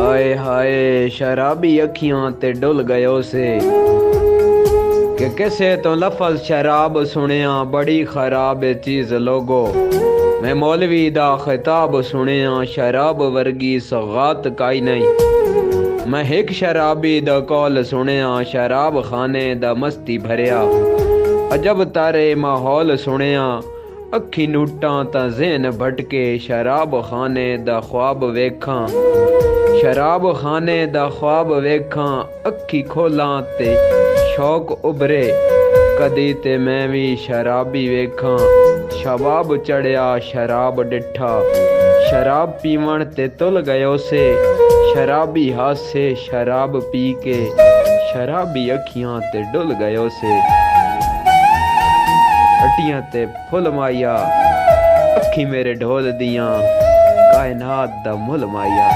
हाय हाय शराबी अखियां ते डुल गयो से कि किसे तो लफज शराब सुनिया बड़ी खराब चीज लोगो। मैं मौलवी दा खिताब सुनिया शराब वर्गी सौगात काई नहीं। मैं एक शराबी दा कौल सुनिया शराब खाने दा मस्ती भरिया। अजब तारे माहौल सुनिया अखी नूटां ता ज़हन भटके। शराब खाने दा ख्वाब वेखां शराब खाने दा ख्वाब वेखां। अखी खोलां ते शौक उभरे कदी ते मैं भी शराबी वेखां। शबाब चढ़िया शराब डिठा शराब पीवण ते तुल गयो से। शराबी हासे शराब पी के शराबी अखियां ते डुल गयो से। हटियां ते फुल माया अखी मेरे ढोल दियां कायनात दा मुल माया।